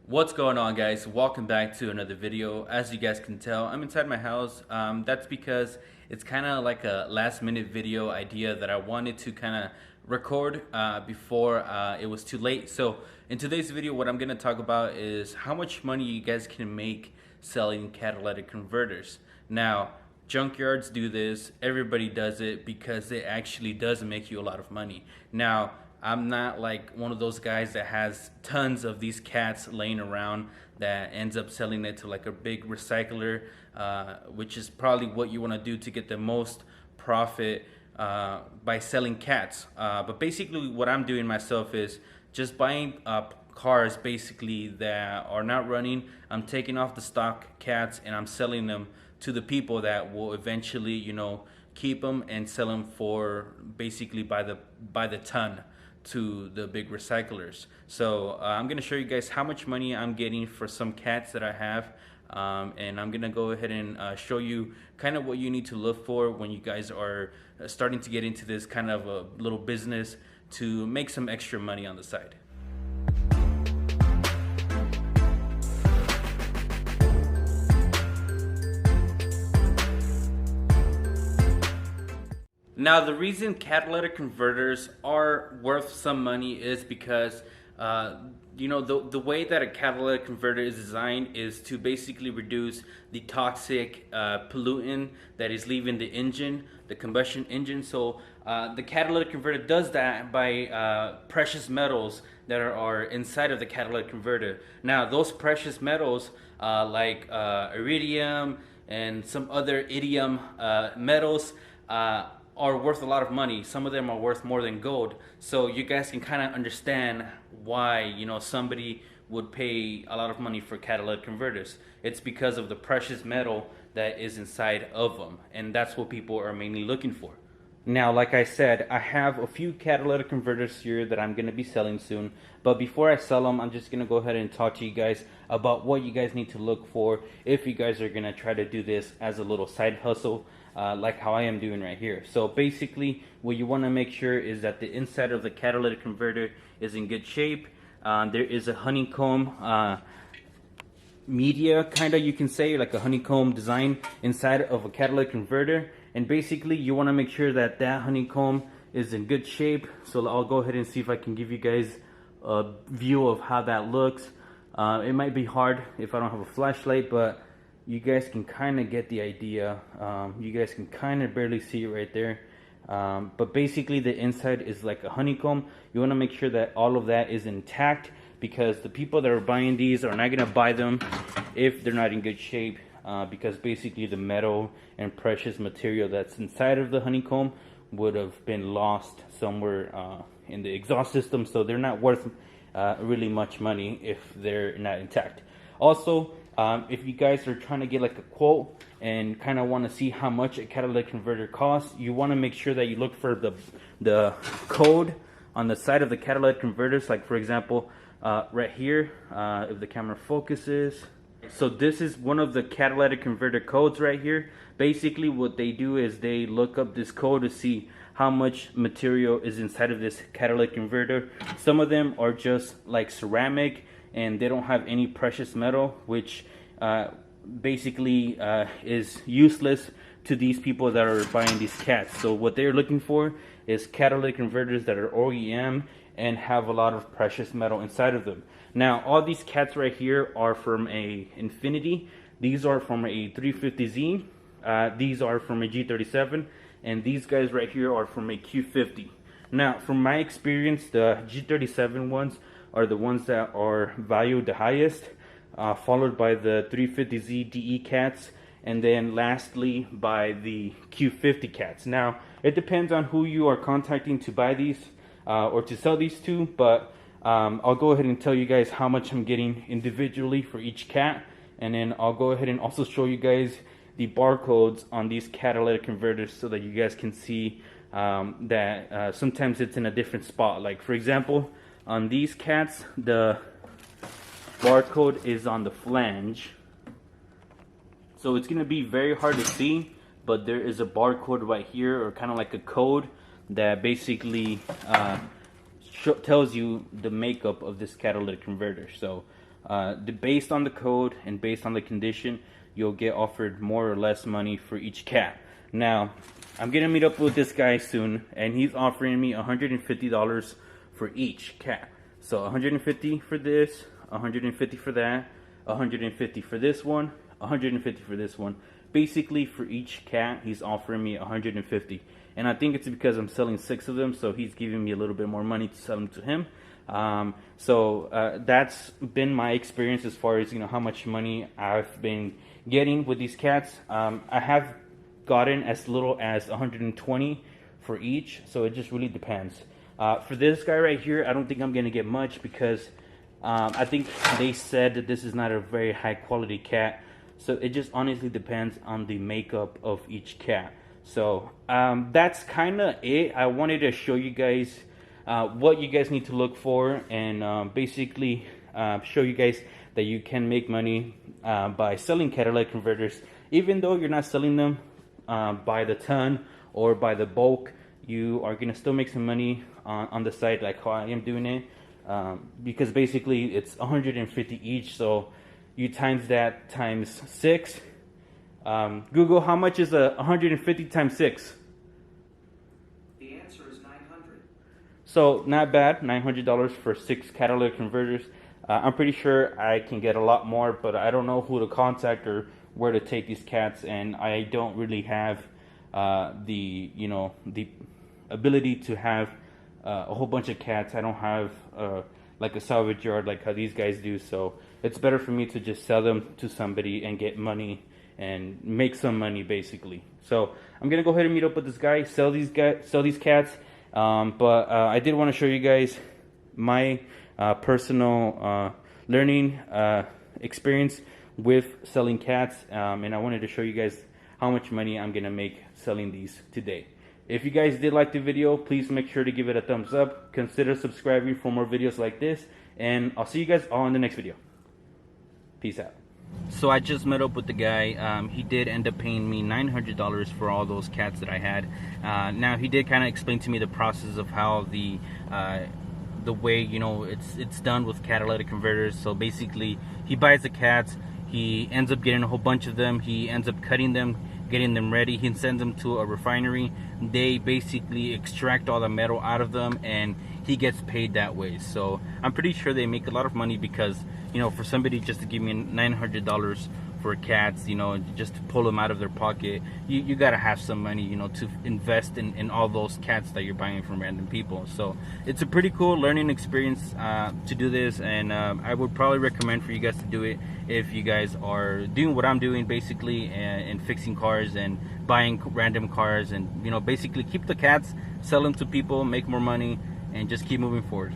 What's going on, guys? Welcome back to another video. As you guys can tell, I'm inside my house. That's because it's kind of like a last minute video idea that I wanted to kind of record before it was too late. So in today's video, what I'm going to talk about is how much money you guys can make selling catalytic converters. Now, junkyards do this, everybody does it because it actually does make you a lot of money. Now, I'm not like one of those guys that has tons of these cats laying around that ends up selling it to like a big recycler, which is probably what you want to do to get the most profit by selling cats. But basically what I'm doing myself is just buying cars basically that are not running. I'm taking off the stock cats and I'm selling them to the people that will eventually, keep them and sell them for basically by the ton to the big recyclers. So I'm gonna show you guys how much money I'm getting for some cats that I have, and I'm gonna go ahead and show you kind of what you need to look for when you guys are starting to get into this kind of a little business to make some extra money on the side. Now, the reason catalytic converters are worth some money is because, the way that a catalytic converter is designed is to basically reduce the toxic pollutant that is leaving the engine, the combustion engine. So the catalytic converter does that by precious metals that are inside of the catalytic converter. Now, those precious metals like iridium and some other idiom metals are worth a lot of money. Some of them are worth more than gold. So you guys can kind of understand why, somebody would pay a lot of money for catalytic converters. It's because of the precious metal that is inside of them. And that's what people are mainly looking for. Now, like I said, I have a few catalytic converters here that I'm going to be selling soon. But before I sell them, I'm just going to go ahead and talk to you guys about what you guys need to look for if you guys are going to try to do this as a little side hustle. Like how I am doing right here. So basically what you want to make sure is that the inside of the catalytic converter is in good shape. There is a honeycomb media, kind of, you can say, like a honeycomb design inside of a catalytic converter. And basically you want to make sure that that honeycomb is in good shape. So I'll go ahead and see if I can give you guys a view of how that looks. It might be hard if I don't have a flashlight, but you guys can kind of get the idea. You guys can kind of barely see it right there. But basically the inside is like a honeycomb. You want to make sure that all of that is intact, because the people that are buying these are not going to buy them if they're not in good shape, because basically the metal and precious material that's inside of the honeycomb would have been lost somewhere in the exhaust system. So they're not worth really much money if they're not intact. Also, if you guys are trying to get like a quote and kind of want to see how much a catalytic converter costs, you want to make sure that you look for the code on the side of the catalytic converters. Like for example, right here, if the camera focuses. So this is one of the catalytic converter codes right here. Basically what they do is they look up this code to see how much material is inside of this catalytic converter. Some of them are just like ceramic, and they don't have any precious metal, which basically is useless to these people that are buying these cats. So what they're looking for is catalytic converters that are OEM and have a lot of precious metal inside of them. Now, all these cats right here are from a Infinity. These are from a 350Z. These are from a G37. And these guys right here are from a Q50. Now, from my experience, the G37 ones are the ones that are valued the highest, followed by the 350Z DE cats, and then lastly by the Q50 cats. Now, it depends on who you are contacting to buy these or to sell these to, but I'll go ahead and tell you guys how much I'm getting individually for each cat, and then I'll go ahead and also show you guys the barcodes on these catalytic converters so that you guys can see that sometimes it's in a different spot. Like for example, on these cats, the barcode is on the flange. So it's going to be very hard to see, but there is a barcode right here, or kind of like a code that basically tells you the makeup of this catalytic converter. So based on the code and based on the condition, you'll get offered more or less money for each cat. Now, I'm gonna meet up with this guy soon, and he's offering me $150 for each cat. So 150 for this, 150 for that, 150 for this one, 150 for this one. Basically, for each cat, he's offering me 150. And I think it's because I'm selling 6 of them, so he's giving me a little bit more money to sell them to him. That's been my experience as far as, you know, how much money I've been getting with these cats. I have gotten as little as 120 for each, so it just really depends. For this guy right here, I don't think I'm gonna get much because I think they said that this is not a very high quality cat, so it just honestly depends on the makeup of each cat. So that's kind of it. I wanted to show you guys what you guys need to look for, and basically show you guys that you can make money by selling catalytic converters. Even though you're not selling them by the ton or by the bulk, you are gonna still make some money on the side, like how I am doing it, because basically it's 150 each, so you times that times 6. Google, how much is 150 times 6? The answer is 900. So not bad, $900 for 6 catalytic converters. I'm pretty sure I can get a lot more, but I don't know who to contact or where to take these cats, and I don't really have the ability to have a whole bunch of cats. I don't have like a salvage yard like how these guys do, so it's better for me to just sell them to somebody and get money and make some money basically. So I'm gonna go ahead and meet up with this guy, sell these cats, but I did want to show you guys my personal learning experience with selling cats, and I wanted to show you guys how much money I'm gonna make selling these today. If you guys did like the video, please make sure to give it a thumbs up, consider subscribing for more videos like this, and I'll see you guys all in the next video. Peace out. So I just met up with the guy. He did end up paying me $900 for all those cats that I had. Now he did kind of explain to me the process of how the way, you know, it's done with catalytic converters. So basically he buys the cats, he ends up getting a whole bunch of them, he ends up cutting them, getting them ready, he sends them to a refinery. They basically extract all the metal out of them, and he gets paid that way. So I'm pretty sure they make a lot of money, because, you know, for somebody just to give me $900 for cats, you know, just to pull them out of their pocket, you gotta have some money, you know, to invest in all those cats that you're buying from random people. So it's a pretty cool learning experience to do this, and I would probably recommend for you guys to do it if you guys are doing what I'm doing basically, and fixing cars and buying random cars, and, you know, basically keep the cats, sell them to people, make more money, and just keep moving forward.